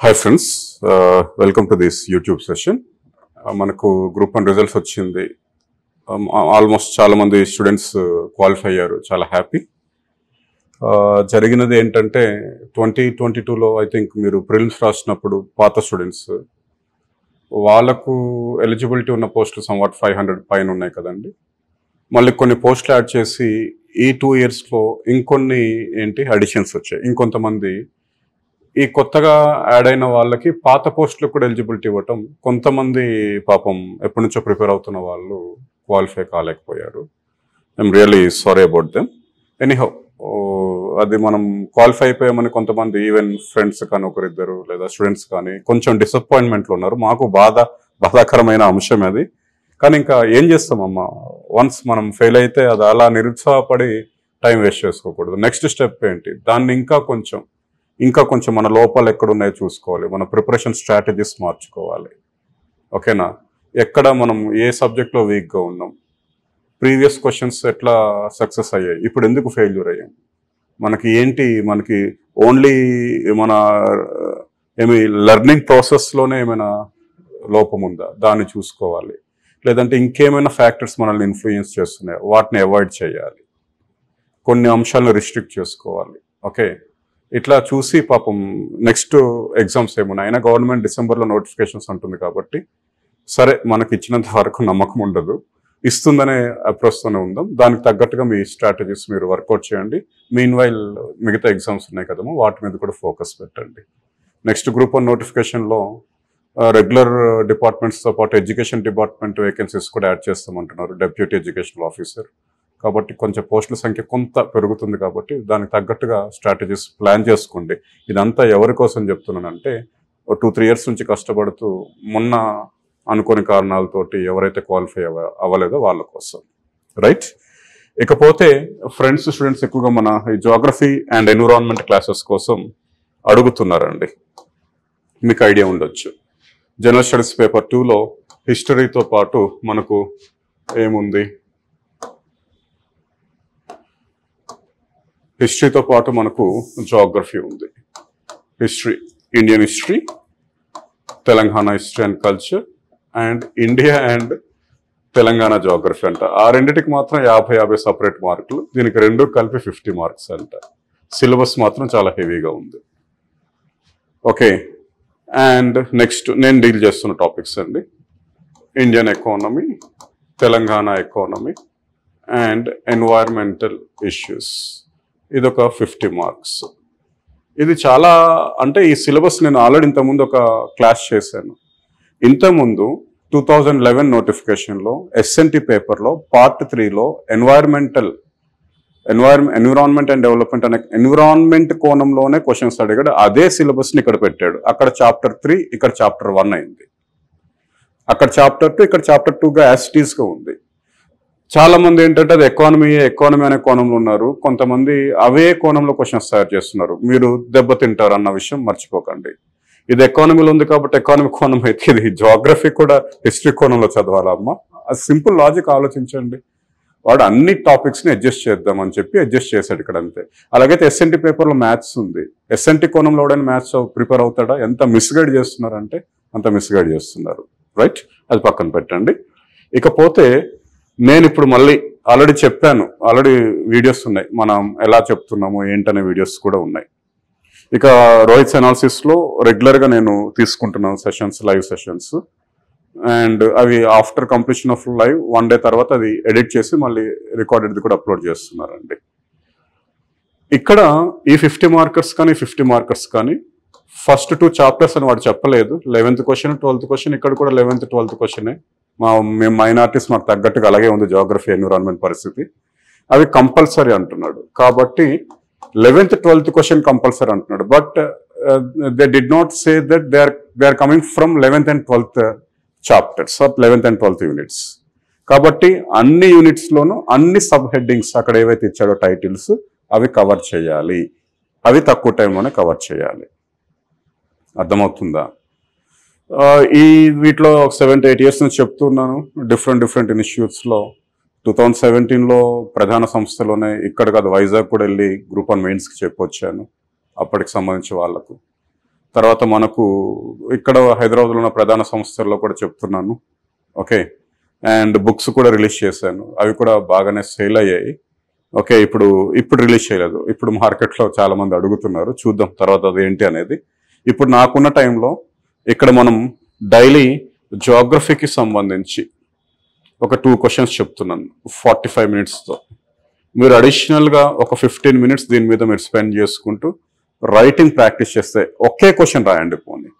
Hi friends, welcome to this YouTube session. మనకు group 1 results వచ్చింది. Almost చాలా మంది స్టూడెంట్స్ క్వాలిఫై అయ్యారు. చాలా హ్యాపీ. జరిగినది ఏంటంటే 2022లో ఐ థింక్ మీరు ప్రిలిమ్స్ రాసినప్పుడు పాత స్టూడెంట్స్ వాళ్ళకు ఎలిజిబిలిటీ ఉన్న పోస్టులు సమ్వాట్ 500 పైన ఉన్నాయి కదండి. మళ్ళీ కొన్ని పోస్టులు యాడ్ చేసి ఈ 2 ఇయర్స్లో ఇంకొన్ని అడిషన్స్ వచ్చాయి. ఇంకొంతమంది ఈ కొత్తగా యాడ్ అయిన వాళ్ళకి పాత పోస్టులకు కూడా ఎలిజిబిలిటీ ఇవ్వటం, కొంతమంది పాపం ఎప్పటి నుంచో ప్రిపేర్ అవుతున్న వాళ్ళు క్వాలిఫై కాలేకపోయారు. I'm really sorry about them. Anyhow అది మనం క్వాలిఫై అయిపోయామని కొంతమంది ఈవెన్ ఫ్రెండ్స్ కానీ ఒకరిద్దరు లేదా స్టూడెంట్స్ కానీ కొంచెం డిసప్పాయింట్మెంట్లో ఉన్నారు. మాకు బాధాకరమైన అంశం అది. కానీ ఇంకా ఏం చేస్తామమ్మా, వన్స్ మనం ఫెయిల్ అయితే అది అలా నిరుత్సాహపడి టైం వేస్ట్ చేసుకోకూడదు. నెక్స్ట్ స్టెప్ ఏంటి, దాన్ని ఇంకా కొంచెం మన లోపాలు ఎక్కడున్నాయో చూసుకోవాలి. మన ప్రిపరేషన్ స్ట్రాటజీస్ మార్చుకోవాలి. ఓకేనా, ఎక్కడ మనం ఏ సబ్జెక్ట్లో వీక్గా ఉన్నాం, ప్రీవియస్ క్వశ్చన్స్ ఎట్లా సక్సెస్ అయ్యాయి, ఇప్పుడు ఎందుకు ఫెయిల్యూర్ అయ్యాం, మనకి ఓన్లీ మన లెర్నింగ్ ప్రాసెస్లోనే ఏమైనా లోపం ఉందా దాన్ని చూసుకోవాలి. లేదంటే ఇంకేమైనా ఫ్యాక్టర్స్ మనల్ని ఇన్ఫ్లుయెన్స్ చేస్తున్నాయి, వాటిని అవాయిడ్ చేయాలి. కొన్ని అంశాలను రిస్ట్రిక్ట్ చేసుకోవాలి. ఓకే, ఇట్లా చూసి పాపం నెక్స్ట్ ఎగ్జామ్స్ ఏమున్నాయి. అయినా గవర్నమెంట్ డిసెంబర్లో నోటిఫికేషన్స్ అంటుంది కాబట్టి సరే, మనకి ఇచ్చినంత వరకు నమ్మకం ఉండదు, ఇస్తుందనే అప్రోచ్తోనే ఉందాం. దానికి తగ్గట్టుగా మీ స్ట్రాటజీస్ మీరు వర్కౌట్ చేయండి. మీన్వైల్ మిగతా ఎగ్జామ్స్ ఉన్నాయి కదమ్మా, వాటి మీద కూడా ఫోకస్ పెట్టండి. నెక్స్ట్ గ్రూప్ 1 నోటిఫికేషన్లో రెగ్యులర్ డిపార్ట్మెంట్స్తో పాటు ఎడ్యుకేషన్ డిపార్ట్మెంట్ వేకెన్సీస్ కూడా యాడ్ చేస్తామంటున్నారు, డెప్యూటీ ఎడ్యుకేషనల్ ఆఫీసర్. కాబట్టి కొంచెం పోస్టుల సంఖ్య కొంత పెరుగుతుంది కాబట్టి దానికి తగ్గట్టుగా స్ట్రాటజీస్ ప్లాన్ చేసుకోండి. ఇదంతా ఎవరి కోసం చెప్తున్నానంటే 2-3 ఇయర్స్ నుంచి కష్టపడుతూ మొన్న అనుకోని కారణాలతోటి ఎవరైతే క్వాలిఫై అవ్వలేదో వాళ్ళ కోసం, రైట్. ఇకపోతే ఫ్రెండ్స్ స్టూడెంట్స్ ఎక్కువగా మన ఈ జియోగ్రఫీ అండ్ ఎన్విరాన్మెంట్ క్లాసెస్ కోసం అడుగుతున్నారండి. మీకు ఐడియా ఉండొచ్చు, జనరల్ స్టడీస్ పేపర్ 2లో హిస్టరీతో పాటు మనకు ఏముంది, హిస్టరీతో పాటు మనకు జియోగ్రఫీ ఉంది. History, Indian history, Telangana history and culture, and India and Telangana Geography అంట. ఆ రెండింటికి మాత్రం 50 సపరేట్ మార్కులు, దీనికి రెండు కలిపి 50 మార్క్స్ అంట. సిలబస్ మాత్రం చాలా హెవీగా ఉంది. ఓకే, అండ్ నెక్స్ట్ నేను డీల్ చేస్తున్న టాపిక్స్ అండి, Indian economy, Telangana economy and environmental issues. ఇదొక 50 మార్క్స్. ఇది చాలా అంటే ఈ సిలబస్ నేను ఆల్రెడీ ఇంతకుముందు ఒక క్లాస్ చేశాను. ఇంతకుముందు 2011 నోటిఫికేషన్లో ఎస్ఎన్టీ పేపర్లో పార్ట్ 3లో ఎన్విరాన్మెంట్ అండ్ డెవలప్మెంట్ అనే ఎన్విరాన్మెంట్ కోణంలోనే క్వశ్చన్స్ అడిగాడు. అదే సిలబస్ని ఇక్కడ పెట్టాడు. అక్కడ చాప్టర్ 3, ఇక్కడ చాప్టర్ 1 అయింది. అక్కడ చాప్టర్ 2, ఇక్కడ చాప్టర్ 2గా యాసిటీస్గా ఉంది. చాలా మంది ఏంటంటే అది ఎకానమీ అనే కోణంలో ఉన్నారు, కొంతమంది అవే కోణంలో క్వశ్చన్స్ తయారు చేస్తున్నారు. మీరు దెబ్బతింటారు అన్న విషయం మర్చిపోకండి. ఇది ఎకానమీలో ఉంది కాబట్టి ఎకానమీ కోణం అయితే ఇది జియోగ్రఫీ కూడా హిస్టరీ కోణంలో చదవాలమ్మా. అది సింపుల్ లాజిక్ ఆలోచించండి. వాడు అన్ని టాపిక్స్ని అడ్జస్ట్ చేద్దామని చెప్పి అడ్జస్ట్ చేశాడు ఇక్కడ, అంతే. అలాగైతే ఎస్ఎన్టీ పేపర్లో మ్యాథ్స్ ఉంది. ఎస్ఎన్టీ కోణంలో ఎవడైనా మ్యాథ్స్ ప్రిపేర్ అవుతాడా? ఎంత మిస్గైడ్ చేస్తున్నారంటే అంత మిస్గైడ్ చేస్తున్నారు, రైట్. అది పక్కన పెట్టండి. ఇకపోతే నేను ఇప్పుడు మళ్ళీ ఆల్రెడీ చెప్పాను, ఆల్రెడీ వీడియోస్ ఉన్నాయి, మనం ఎలా చెప్తున్నాము ఏంటనే వీడియోస్ కూడా ఉన్నాయి. ఇక రోహిత్స్ అనాలిసిస్లో రెగ్యులర్గా నేను తీసుకుంటున్నాను సెషన్స్, లైవ్ సెషన్స్. అండ్ అవి after completion of live 1 day తర్వాత అది ఎడిట్ చేసి మళ్ళీ రికార్డెడ్ది కూడా అప్లోడ్ చేస్తున్నారండి. ఇక్కడ ఈ 50 మార్కర్స్ కానీ ఫస్ట్ 2 చాప్టర్స్ అని వాడు చెప్పలేదు. 11th క్వశ్చన్, 12th క్వశ్చన్, ఇక్కడ కూడా 11th, 12th క్వశ్చనే. మేము మైనారిటీస్ మాకు తగ్గట్టుగా అలాగే ఉంది జియోగ్రఫీ ఎన్విరాన్మెంట్ పరిస్థితి. అవి కంపల్సరీ అంటున్నాడు కాబట్టి 11th, 12th క్వశ్చన్ కంపల్సరీ అంటున్నాడు. But they did not say that they are coming from 11th and 12th chapters or 11th and 12th units. కాబట్టి అన్ని యూనిట్స్లోనూ అన్ని సబ్ హెడ్డింగ్స్ అక్కడ ఏవైతే ఇచ్చాడో టైటిల్స్ అవి కవర్ చేయాలి. అవి తక్కువ టైంలోనే కవర్ చేయాలి. అర్థమవుతుందా? వీటిలో 7-8 ఇయర్స్ నుంచి చెప్తున్నాను. డిఫరెంట్ ఇన్స్టిట్యూట్స్లో 2017లో ప్రధాన సంస్థలోనే, ఇక్కడ కాదు వైజాగ్ కూడా వెళ్ళి గ్రూప్ 1 మెయిన్స్కి చెప్పొచ్చాను అప్పటికి సంబంధించి వాళ్ళకు. తర్వాత మనకు ఇక్కడ హైదరాబాద్లో ఉన్న ప్రధాన సంస్థల్లో కూడా చెప్తున్నాను. ఓకే, అండ్ బుక్స్ కూడా రిలీజ్ చేశాను, అవి కూడా బాగానే సేల్ అయ్యాయి. ఓకే, ఇప్పుడు రిలీజ్ చేయలేదు, ఇప్పుడు మార్కెట్లో చాలా మంది అడుగుతున్నారు, చూద్దాం తర్వాత అది ఏంటి అనేది. ఇప్పుడు నాకున్న టైంలో ఇక్కడ మనం డైలీ జియోగ్రఫీకి సంబంధించి ఒక 2 క్వశ్చన్స్ చెప్తున్నాను 45 minutesతో. మీరు అడిషనల్గా ఒక 15 minutes దీని మీద మీరు స్పెండ్ చేసుకుంటూ రైటింగ్ ప్రాక్టీస్ చేస్తే ఒకే క్వశ్చన్ రాయండి, పోనీ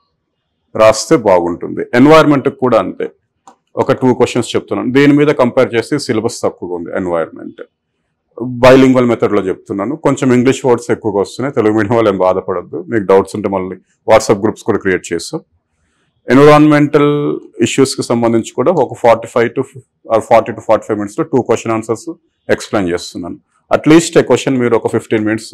రాస్తే బాగుంటుంది. ఎన్వైర్న్మెంట్కి కూడా అంతే, ఒక 2 క్వశ్చన్స్ చెప్తున్నాను. దీని మీద కంపేర్ చేస్తే సిలబస్ తక్కువగా ఉంది. ఎన్వైర్న్మెంట్ బైలింగ్వల్ మెథడ్లో చెప్తున్నాను, కొంచెం ఇంగ్లీష్ వర్డ్స్ ఎక్కువగా వస్తున్నాయి. తెలుగు మీడియం వాళ్ళు ఏం బాధపడద్దు, మీకు డౌట్స్ ఉంటే మళ్ళీ వాట్సాప్ గ్రూప్స్ కూడా క్రియేట్ చేస్తాం. ఎన్విరాన్మెంటల్ ఇష్యూస్కి సంబంధించి కూడా ఒక 40 to 45 minutesలో 2 క్వశ్చన్ ఆన్సర్స్ ఎక్స్ప్లెయిన్ చేస్తున్నాను. అట్లీస్ట్ ఏ క్వశ్చన్ మీరు ఒక 15 minutes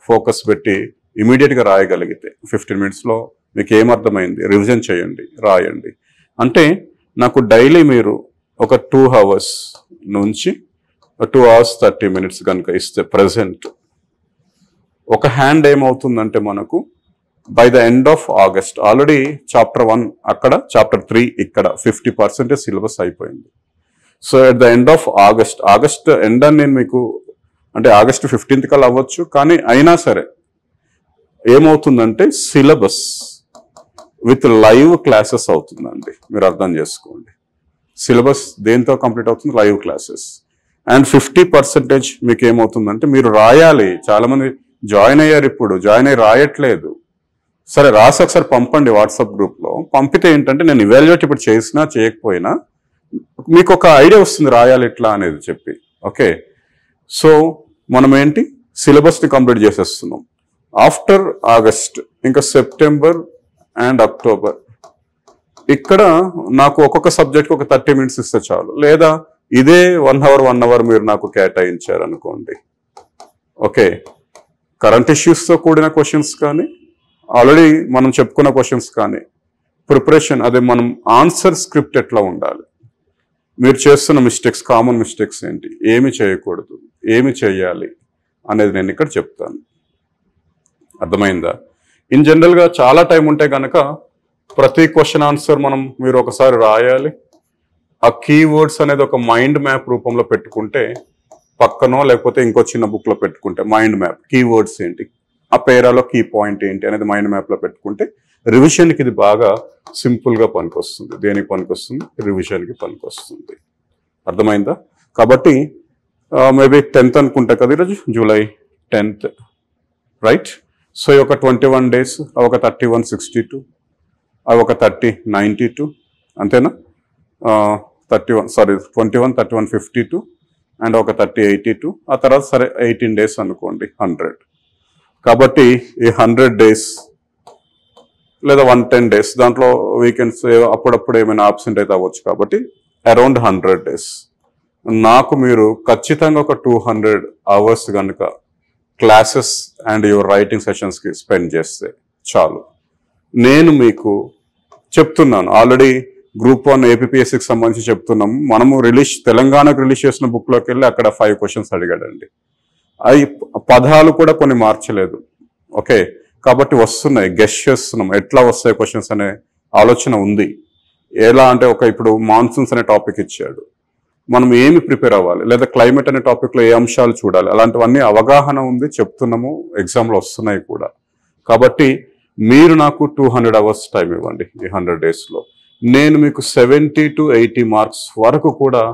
ఫోకస్ పెట్టి ఇమీడియట్గా రాయగలిగితే 15 minutesలో మీకు ఏమర్థమైంది రివిజన్ చేయండి, రాయండి. అంటే నాకు డైలీ మీరు ఒక 2 hours నుంచి 2 hours 30 minutes కనుక ఇస్తే ప్రజెంట్ ఒక హ్యాండ్ ఏమవుతుందంటే మనకు by the end of August already chapter 1 అక్కడ, చాప్టర్ 3 ఇక్కడ 50% సిలబస్ అయిపోయింది. So at the end of August end అని నేను మీకు అంటే ఆగస్ట్ 15th కల్లా అవ్వచ్చు, కానీ అయినా సరే ఏమవుతుందంటే సిలబస్ విత్ లైవ్ క్లాసెస్ అవుతుందండి. మీరు అర్థం చేసుకోండి, సిలబస్ దేంతో కంప్లీట్ అవుతుంది, లైవ్ క్లాసెస్. అండ్ 50% మీకు ఏమవుతుందంటే మీరు రాయాలి. చాలా మంది జాయిన్ అయ్యారు, ఇప్పుడు జాయిన్ అయ్యి రాయట్లేదు. సరే రాసి ఒకసారి పంపండి వాట్సాప్ గ్రూప్లో. పంపితే ఏంటంటే నేను ఇవాల్యుయేట్ ఇప్పుడు చేసినా చేయకపోయినా మీకు ఒక ఐడియా వస్తుంది రాయాలి ఇట్లా అనేది చెప్పి. ఓకే, సో మనం ఏంటి సిలబస్ని కంప్లీట్ చేసేస్తున్నాం. ఆఫ్టర్ ఆగస్ట్ ఇంకా సెప్టెంబర్ అండ్ అక్టోబర్ ఇక్కడ నాకు ఒక్కొక్క సబ్జెక్ట్కి ఒక 30 minutes ఇస్తే చాలు, లేదా ఇదే 1 hour మీరు నాకు కేటాయించారు అనుకోండి. ఓకే, కరెంట్ ఇష్యూస్తో కూడిన క్వశ్చన్స్ కానీ ఆల్రెడీ మనం చెప్పుకున్న క్వశ్చన్స్ కానీ ప్రిపరేషన్, అదే మనం ఆన్సర్ స్క్రిప్ట్ ఎట్లా ఉండాలి, మీరు చేస్తున్న మిస్టేక్స్, కామన్ మిస్టేక్స్ ఏంటి, ఏమి చేయకూడదు, ఏమి చేయాలి అనేది నేను ఇక్కడ చెప్తాను. అర్థమైందా? ఇన్ జనరల్గా చాలా టైం ఉంటే కనుక ప్రతి క్వశ్చన్ ఆన్సర్ మీరు ఒకసారి రాయాలి. ఆ కీవర్డ్స్ అనేది ఒక మైండ్ మ్యాప్ రూపంలో పెట్టుకుంటే, పక్కనో లేకపోతే ఇంకో చిన్న బుక్లో పెట్టుకుంటే మైండ్ మ్యాప్, కీవర్డ్స్ ఏంటి, ఆ పేరాలో కీ పాయింట్ ఏంటి అనేది మైండ్ మ్యాప్లో పెట్టుకుంటే రివిజన్కి ఇది బాగా సింపుల్గా పనికొస్తుంది. దేనికి పనికొస్తుంది? రివిజన్కి పనికొస్తుంది. అర్థమైందా? కాబట్టి మేబీ 10th అనుకుంటా కదా ఈరోజు, July 10th, రైట్? సో ఒక 21 days, ఒక 3162, అవి ఒక 3092, అంతేనా? 21, 3152 అండ్ ఒక 3082, ఆ తర్వాత సరే 18 days అనుకోండి, 100. కాబట్టి ఈ 100 days లేదా 110 days, దాంట్లో వీకెండ్స్ అప్పుడప్పుడు ఏమైనా ఆబ్సెంట్ అయితే అవ్వచ్చు, కాబట్టి అరౌండ్ 100 days నాకు మీరు ఖచ్చితంగా ఒక 200 hours కనుక క్లాసెస్ అండ్ యువర్ రైటింగ్ సెషన్స్కి స్పెండ్ చేస్తే చాలు. నేను మీకు చెప్తున్నాను, ఆల్రెడీ గ్రూప్ 1 APPSCకి సంబంధించి చెప్తున్నాము. మనము తెలంగాణకు రిలీజ్ చేసిన బుక్లోకి వెళ్ళి అక్కడ 5 questions అడిగాడండి. అవి పదాలు కూడా కొన్ని మార్చలేదు. ఓకే, కాబట్టి వస్తున్నాయి, గెస్ చేస్తున్నాం ఎట్లా వస్తాయి క్వశ్చన్స్ అనే ఆలోచన ఉంది. ఎలా అంటే ఇప్పుడు మాన్సూన్స్ అనే టాపిక్ ఇచ్చాడు, మనం ఏమి ప్రిపేర్ అవ్వాలి, లేదా క్లైమేట్ అనే టాపిక్లో ఏ అంశాలు చూడాలి, అలాంటివన్నీ అవగాహన ఉంది, చెప్తున్నాము, ఎగ్జామ్లో వస్తున్నాయి కూడా. కాబట్టి మీరు నాకు 200 hours టైం ఇవ్వండి ఈ 100 daysలో. నేను మీకు 70 to 80 marks వరకు కూడా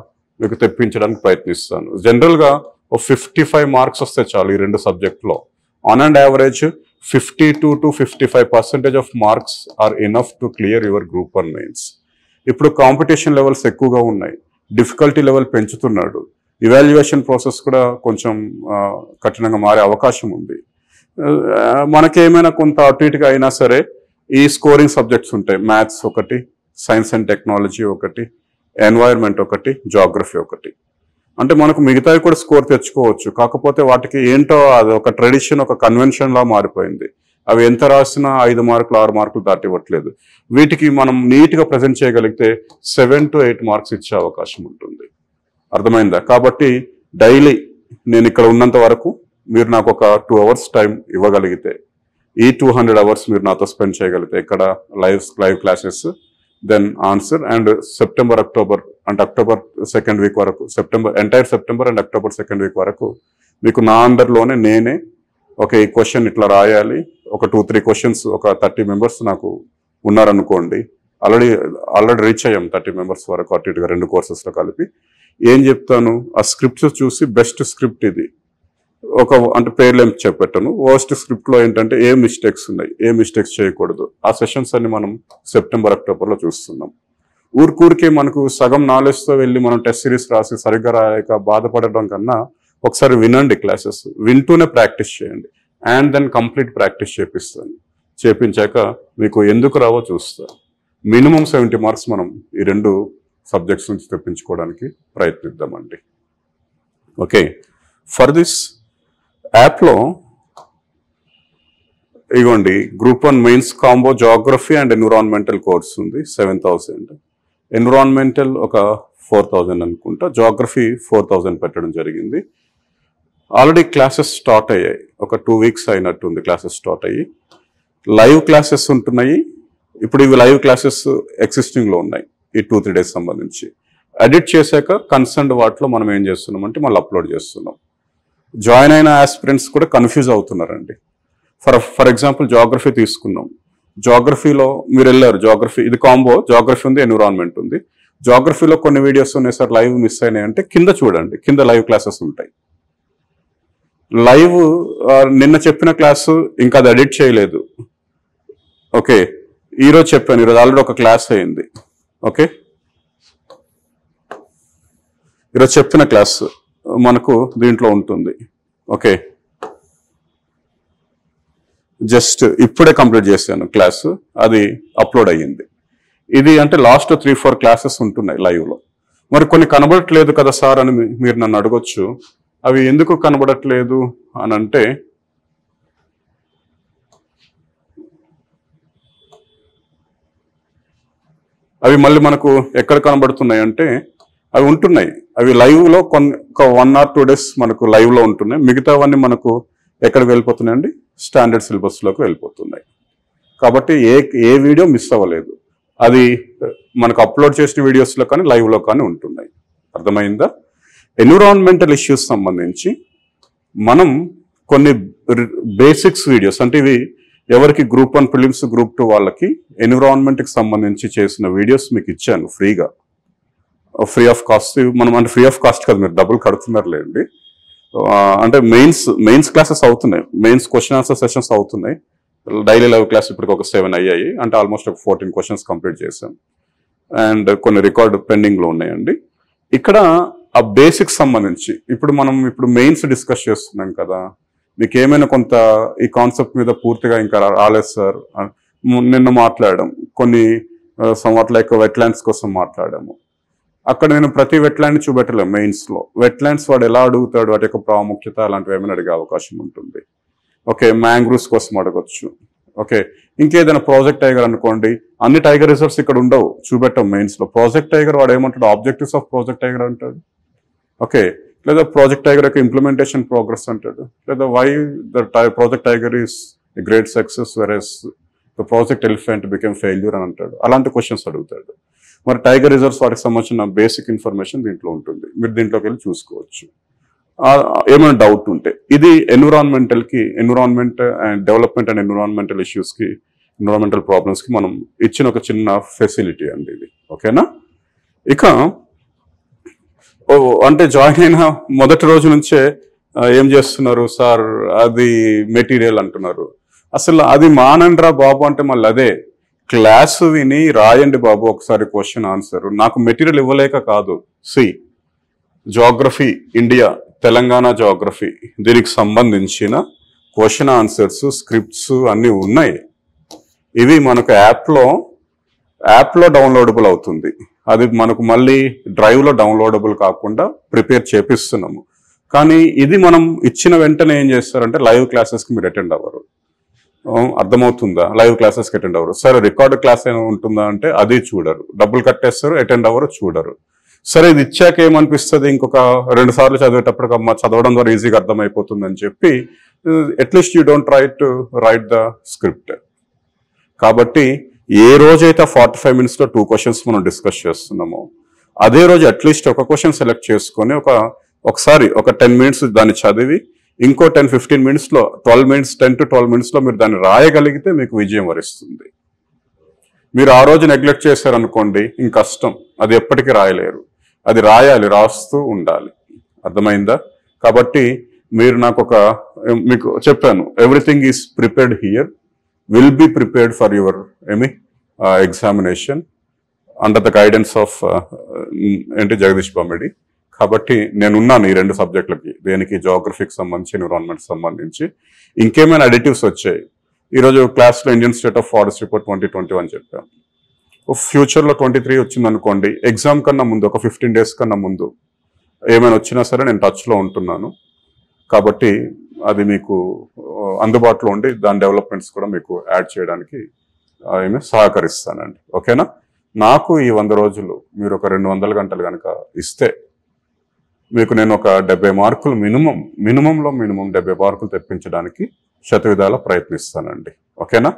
మీకు తెప్పించడానికి ప్రయత్నిస్తాను. జనరల్గా 55 marks వస్తే చాలు ఈ 2 సబ్జెక్ట్లో. On and average 52 to 55% of marks are enough to clear your group 1 mains. ఇప్పుడు కాంపిటీషన్ లెవెల్స్ ఎక్కువగా ఉన్నాయి, డిఫికల్టీ లెవెల్ పెంచుతున్నాడు, ఇవాల్యుయేషన్ ప్రాసెస్ కూడా కొంచెం కఠినంగా మారే అవకాశం ఉంది. మనకేమైనా కొంత అటు ఇటుగా అయినా సరే ఈ స్కోరింగ్ సబ్జెక్ట్స్ ఉంటాయి, మ్యాథ్స్ ఒకటి, సైన్స్ అండ్ టెక్నాలజీ ఒకటి, ఎన్వైర్న్మెంట్ ఒకటి, జాగ్రఫీ ఒకటి. అంటే మనకు మిగతావి కూడా స్కోర్ తెచ్చుకోవచ్చు, కాకపోతే వాటికి ఏంటో అది ఒక ట్రెడిషన్, ఒక కన్వెన్షన్ లా మారిపోయింది. అవి ఎంత రాసినా 5 మార్కులు 6 మార్కులు దాటివ్వట్లేదు. వీటికి మనం నీట్గా ప్రజెంట్ చేయగలిగితే 7 to 8 మార్క్స్ ఇచ్చే అవకాశం ఉంటుంది. అర్థమైందా? కాబట్టి డైలీ నేను ఇక్కడ ఉన్నంత వరకు మీరు నాకు ఒక 2 hours టైం ఇవ్వగలిగితే ఈ 200 hours మీరు నాతో స్పెండ్ చేయగలిగితే ఇక్కడ live classes, then answer, and September October అంటే అక్టోబర్ 2nd వీక్ వరకు, entire September and October 2nd week వరకు మీకు నా అండర్లోనే నేనే ఓకే ఈ క్వశ్చన్ ఇట్లా రాయాలి, ఒక 2-3 క్వశ్చన్స్, ఒక 30 మెంబర్స్ నాకు ఉన్నారనుకోండి, ఆల్రెడీ రీచ్ అయ్యాం 30 మెంబర్స్ వరకు అటు ఇటుగా 2 కోర్సెస్లో కలిపి. ఏం చెప్తాను, ఆ స్క్రిప్ట్స్ చూసి బెస్ట్ స్క్రిప్ట్ ఇది అంటే పేర్లు ఏం చెప్పెట్టాను, వర్స్ట్ స్క్రిప్ట్లో ఏంటంటే ఏ మిస్టేక్స్ ఉన్నాయి, ఏ మిస్టేక్స్ చేయకూడదు, ఆ సెషన్స్ అన్ని మనం సెప్టెంబర్ అక్టోబర్లో చూస్తున్నాం. ఊరికే మనకు సగం నాలెడ్జ్తో వెళ్ళి మనం టెస్ట్ సిరీస్ రాసి సరిగ్గా రాయక బాధపడడం కన్నా ఒకసారి వినండి క్లాసెస్, వింటూనే ప్రాక్టీస్ చేయండి, అండ్ దెన్ కంప్లీట్ ప్రాక్టీస్ చేపిస్తాను. చేపించాక మీకు ఎందుకు రావో చూస్తా. మినిమం 70 మార్క్స్ మనం ఈ 2 సబ్జెక్ట్స్ నుంచి తెప్పించుకోవడానికి ప్రయత్నిద్దామండి. ఓకే, ఫర్ దిస్ యాప్లో ఇగోండి group 1 mains combo geography and environmental course ఉంది 7,000, ఎన్విరాన్మెంటల్ ఒక 4,000 అనుకుంటా, జాగ్రఫీ 4,000 పెట్టడం జరిగింది. ఆల్రెడీ క్లాసెస్ స్టార్ట్ అయ్యాయి, ఒక 2 వీక్స్ అయినట్టుంది క్లాసెస్ స్టార్ట్ అయ్యి. లైవ్ క్లాసెస్ ఉంటున్నాయి. ఇప్పుడు ఇవి లైవ్ క్లాసెస్ ఎగ్జిస్టింగ్లో ఉన్నాయి ఈ 2-3 డేస్ సంబంధించి. ఎడిట్ చేశాక కన్సర్న్డ్ వాటిలో మనం ఏం చేస్తున్నాం అంటే మళ్ళీ అప్లోడ్ చేస్తున్నాం. జాయిన్ అయిన ఆస్పిరెంట్స్ కూడా కన్ఫ్యూజ్ అవుతున్నారండి. ఫర్ ఎగ్జాంపుల్ జాగ్రఫీ తీసుకున్నాం, జాగ్రఫీలో మీరు వెళ్ళారు, జాగ్రఫీ ఇది కాంబో, జాగ్రఫీ ఉంది, ఎన్విరాన్మెంట్ ఉంది. జాగ్రఫీలో కొన్ని వీడియోస్ ఉన్నాయి సార్ లైవ్ మిస్ అయినాయి అంటే కింద చూడండి, కింద లైవ్ క్లాసెస్ ఉంటాయి. లైవ్ నిన్న చెప్పిన క్లాసు ఇంకా అది ఎడిట్ చేయలేదు. ఓకే, ఈరోజు చెప్పాను, ఈరోజు ఆల్రెడీ ఒక క్లాస్ అయింది. ఓకే, ఈరోజు చెప్పిన క్లాస్ మనకు దీంట్లో ఉంటుంది. ఓకే, జస్ట్ ఇప్పుడే కంప్లీట్ చేశాను క్లాసు, అది అప్లోడ్ అయ్యింది. ఇది అంటే లాస్ట్ 3-4 క్లాసెస్ ఉంటున్నాయి లైవ్లో. మరి కొన్ని కనబడట్లేదు కదా సార్ అని మీరు నన్ను అడగొచ్చు. అవి ఎందుకు కనబడట్లేదు అని అంటే, అవి మళ్ళీ మనకు ఎక్కడ కనబడుతున్నాయి అంటే అవి ఉంటున్నాయి, అవి లైవ్లో ఒక 1 or 2 days మనకు లైవ్లో ఉంటున్నాయి. మిగతావన్నీ మనకు ఎక్కడికి వెళ్ళిపోతున్నాయండి, స్టాండర్డ్ సిలబస్లోకి వెళ్ళిపోతున్నాయి. కాబట్టి ఏ వీడియో మిస్ అవ్వలేదు, అది మనకు అప్లోడ్ చేసిన వీడియోస్లో కానీ లైవ్లో కానీ ఉంటున్నాయి. అర్థమైందా? ఎన్విరాన్మెంటల్ ఇష్యూస్ సంబంధించి మనం కొన్ని బేసిక్స్ వీడియోస్ అంటే ఇవి ఎవరికి గ్రూప్ 1 ప్రిలిమ్స్, గ్రూప్ 2 వాళ్ళకి ఎన్విరాన్మెంట్కి సంబంధించి చేసిన వీడియోస్ మీకు ఇచ్చాను ఫ్రీగా, ఫ్రీ ఆఫ్ కాస్ట్. మనం అంటే ఫ్రీ ఆఫ్ కాస్ట్ కదా, మీరు డబ్బులు కడుతున్నారులేండి. అంటే మెయిన్స్ క్లాసెస్ అవుతున్నాయి, మెయిన్స్ క్వశ్చన్ ఆన్సర్ సెషన్స్ అవుతున్నాయి. డైలీ లైవ్ క్లాస్ ఇప్పటికి ఒక 7 అయ్యాయి, అంటే ఆల్మోస్ట్ ఒక 14 క్వశ్చన్స్ కంప్లీట్ చేశాం, అండ్ కొన్ని రికార్డు పెండింగ్లో ఉన్నాయండి. ఇక్కడ ఆ బేసిక్స్ సంబంధించి ఇప్పుడు మెయిన్స్ డిస్కస్ చేస్తున్నాం కదా, మీకు ఏమైనా కొంత ఈ కాన్సెప్ట్ మీద పూర్తిగా ఇంకా రాలేదు సార్, నిన్న మాట్లాడడం కొన్ని సమ్వాట్ లైక్ వెట్లాండ్స్ కోసం మాట్లాడాము. అక్కడ నేను ప్రతి వెట్లాండ్ చూపెట్టలేము మెయిన్స్లో. వెట్లాండ్స్ వాడు ఎలా అడుగుతాడు, వాటి యొక్క ప్రాముఖ్యత అలాంటివి ఏమైనా అడిగే అవకాశం ఉంటుంది. ఓకే, మ్యాంగ్రూవ్స్ కోసం అడగొచ్చు. ఓకే, ఇంకేదైనా ప్రాజెక్ట్ టైగర్ అనుకోండి, అన్ని టైగర్ రిజర్వ్స్ ఇక్కడ ఉండవు, చూపెట్టాం మెయిన్స్లో. ప్రాజెక్ట్ టైగర్ వాడు ఏమంటాడు, ఆబ్జెక్టివ్స్ ఆఫ్ ప్రాజెక్ట్ టైగర్ అంటాడు. ఓకే, లేదా ప్రాజెక్ట్ టైగర్ యొక్క ఇంప్లిమెంటేషన్ ప్రోగ్రెస్ అంటాడు, లేదా why the project tiger is a great success versus the project elephant became failure అని అంటాడు. అలాంటి క్వశ్చన్స్ అడుగుతాడు. మరి టైగర్ రిజర్వ్స్ వాటికి సంబంధించిన బేసిక్ ఇన్ఫర్మేషన్ దీంట్లో ఉంటుంది, మీరు దీంట్లోకి వెళ్ళి చూసుకోవచ్చు ఏమైనా డౌట్ ఉంటే. ఇది environment and development and environmental ఇష్యూస్కి, ఎన్విరాన్మెంటల్ ప్రాబ్లమ్స్కి మనం ఇచ్చిన ఒక చిన్న ఫెసిలిటీ అండి ఇది. ఓకేనా? ఇక అంటే జాయిన్ అయిన మొదటి రోజు నుంచే ఏం చేస్తున్నారు సార్, అది మెటీరియల్ అంటున్నారు. అసలు అది మానండ్రా బాబు అంటే మళ్ళీ అదే క్లాసు విని రాయండి బాబు ఒకసారి క్వశ్చన్ ఆన్సర్. నాకు మెటీరియల్ ఇవ్వలేక కాదు. జాగ్రఫీ ఇండియా, తెలంగాణ జాగ్రఫీ, దీనికి సంబంధించిన క్వశ్చన్ ఆన్సర్స్, స్క్రిప్ట్స్ అన్నీ ఉన్నాయి. ఇవి మనకు యాప్లో డౌన్లోడబుల్ అవుతుంది. అది మనకు మళ్ళీ డ్రైవ్లో డౌన్లోడబుల్ కాకుండా ప్రిపేర్ చేపిస్తున్నాము. కానీ ఇది మనం ఇచ్చిన వెంటనే ఏం చేస్తారంటే లైవ్ క్లాసెస్కి మీరు అటెండ్ అవ్వరు. అర్థమవుతుందా? లైవ్ క్లాసెస్కి అటెండ్ అవ్వరు. సరే రికార్డు క్లాస్ ఏమైనా ఉంటుందా అంటే అది చూడరు, డబ్బులు కట్టేస్తారు, అటెండ్ అవ్వరు, చూడరు. సరే ఇది ఇచ్చాక ఏమనిపిస్తుంది, ఇంకొక 2 సార్లు చదివేటప్పటికమ్మా చదవడం ద్వారా ఈజీగా అర్థమైపోతుందని చెప్పి at least you don't try to right the script. కాబట్టి ఏ రోజైతే 45 minutes లో 2 questions మనం డిస్కస్ చేస్తున్నామో అదే రోజు అట్లీస్ట్ ఒక క్వశ్చన్ సెలెక్ట్ చేసుకొని ఒకసారి ఒక 10 minutes దాన్ని చదివి ఇంకో 10-15 minutes లో 10 to 12 minutes లో మీరు దాన్ని రాయగలిగితే మీకు విజయం వరిస్తుంది. మీరు ఆ రోజు నెగ్లెక్ట్ చేశారనుకోండి ఇంక కష్టం, అది ఎప్పటికీ రాయలేరు. అది రాయాలి, రాస్తూ ఉండాలి. అర్థమైందా? కాబట్టి మీరు మీకు చెప్పాను, everything is prepared here, will be prepared for your examination under the guidance of Jagadish Bamidi. కాబట్టి నేనున్నాను ఈ 2 సబ్జెక్టులకి, దేనికి జియోగ్రఫీకి సంబంధించి, ఎన్విరాన్మెంట్ సంబంధించి. ఇంకేమైనా అడిటివ్స్ వచ్చాయి. ఈరోజు క్లాస్లో Indian state of forest report 2021 చెప్పాను. ఫ్యూచర్లో 23 వచ్చిందనుకోండి, ఎగ్జామ్ కన్నా ముందు ఒక 15 days కన్నా ముందు ఏమైనా వచ్చినా సరే నేను టచ్లో ఉంటున్నాను. కాబట్టి అది మీకు అందుబాటులో ఉండి దాని డెవలప్మెంట్స్ కూడా మీకు యాడ్ చేయడానికి సహకరిస్తానండి. ఓకేనా? నాకు ఈ 100 రోజులు మీరు ఒక 200 గంటలు కనుక ఇస్తే మీకు నేను ఒక 70 మార్కులు మినిమంలో 70 మార్కులు తెప్పించడానికి శతవిధాలా ప్రయత్నిస్తానండి. ఓకేనా?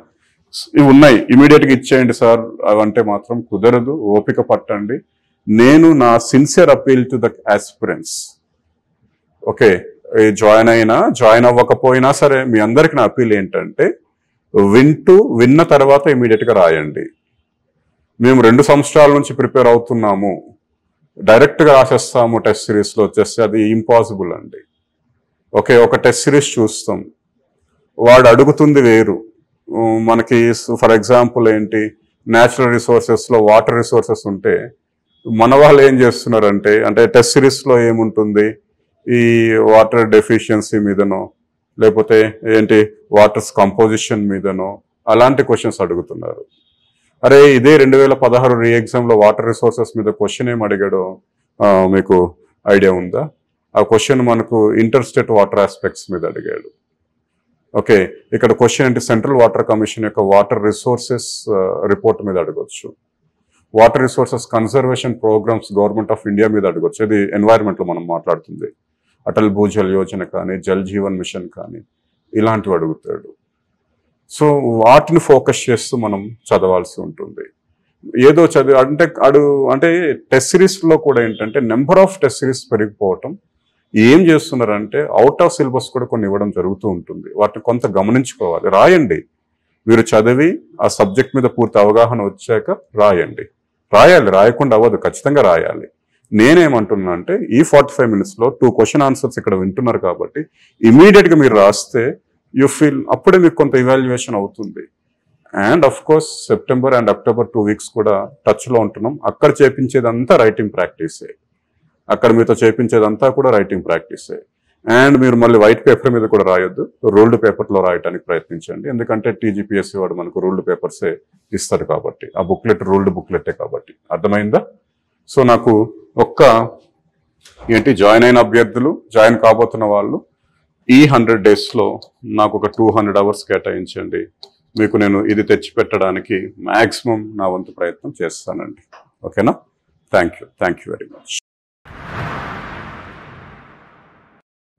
ఇవి ఉన్నాయి, ఇమీడియట్గా ఇచ్చేయండి సార్ అవంటే మాత్రం కుదరదు. ఓపిక పట్టండి. నేను నా sincere appeal to the aspirants, okay, join అవ్వకపోయినా సరే మీ అందరికి నా అపీల్ ఏంటంటే విన్న తర్వాత ఇమీడియట్గా రాయండి. మేము 2 సంవత్సరాల నుంచి ప్రిపేర్ అవుతున్నాము, డైరెక్ట్గా రాసేస్తాము టెస్ట్ సిరీస్లో వచ్చేస్తే అది ఇంపాసిబుల్ అండి. ఓకే, ఒక టెస్ట్ సిరీస్ చూస్తాం, వాడు అడుగుతుంది వేరు. మనకి ఫర్ ఎగ్జాంపుల్ న్యాచురల్ రిసోర్సెస్లో వాటర్ రిసోర్సెస్ ఉంటే మన వాళ్ళు ఏం చేస్తున్నారంటే, టెస్ట్ సిరీస్లో ఏముంటుంది, ఈ వాటర్ డెఫిషియన్సీ మీదనో లేకపోతే వాటర్స్ కంపోజిషన్ మీదనో అలాంటి క్వశ్చన్స్ అడుగుతున్నారు. అరే ఇదే 2016 రీ ఎగ్జామ్లో వాటర్ రిసోర్సెస్ మీద క్వశ్చన్ ఏం అడిగాడో మీకు ఐడియా ఉందా? ఆ క్వశ్చన్ మనకు ఇంటర్ స్టేట్ వాటర్ ఆస్పెక్ట్స్ మీద అడిగాడు. ఓకే, ఇక్కడ క్వశ్చన్ సెంట్రల్ వాటర్ కమిషన్ యొక్క వాటర్ రిసోర్సెస్ రిపోర్ట్ మీద అడగొచ్చు. Water resources conservation programmes government of India మీద అడగొచ్చు. ఇది ఎన్వైరన్మెంట్లో మనం మాట్లాడుతుంది. అటల్ భూజల్ యోజన కానీ, జల్ జీవన్ మిషన్ కానీ ఇలాంటివి అడుగుతాడు. సో వాటిని ఫోకస్ చేస్తూ మనం చదవాల్సి ఉంటుంది. ఏదో అంటే టెస్ట్ సిరీస్లో కూడా నెంబర్ ఆఫ్ టెస్ట్ సిరీస్ పెరిగిపోవటం ఏం చేస్తున్నారంటే అవుట్ ఆఫ్ సిలబస్ కూడా కొన్ని ఇవ్వడం జరుగుతూ ఉంటుంది. వాటిని కొంత గమనించుకోవాలి. రాయండి, మీరు చదివి ఆ సబ్జెక్ట్ మీద పూర్తి అవగాహన వచ్చాక రాయండి. రాయకుండా అవ్వదు, ఖచ్చితంగా రాయాలి. నేనేమంటున్నా అంటే ఈ 45 minutesలో 2 question answers ఇక్కడ వింటున్నారు కాబట్టి ఇమీడియట్గా మీరు రాస్తే యూ ఫీల్, అప్పుడే మీకు కొంత ఇవాల్యుయేషన్ అవుతుంది. And of course September and October 2 weeks కూడా టచ్లో ఉంటున్నాం. అక్కడ చేపించేదంతా రైటింగ్ ప్రాక్టీసే, అక్కడ మీతో చేపించేదంతా కూడా రైటింగ్ ప్రాక్టీసే. అండ్ మీరు మళ్ళీ వైట్ పేపర్ మీద కూడా రాయొద్దు, రూల్డ్ పేపర్లో రాయడానికి ప్రయత్నించండి. ఎందుకంటే టీజీపీఎస్సీ వాడు మనకు రూల్డ్ పేపర్సే ఇస్తారు కాబట్టి, ఆ బుక్లెట్ రూల్డ్ బుక్లెట్టే కాబట్టి. అర్థమైందా? సో నాకు జాయిన్ అయిన అభ్యర్థులు, జాయిన్ కాబోతున్న వాళ్ళు ఈ 100 daysలో నాకు ఒక 200 hours కేటాయించండి. మీకు నేను ఇది తెచ్చిపెట్టడానికి మ్యాక్సిమం నా వంతు ప్రయత్నం చేస్తానండి. ఓకేనా? Thank you very much.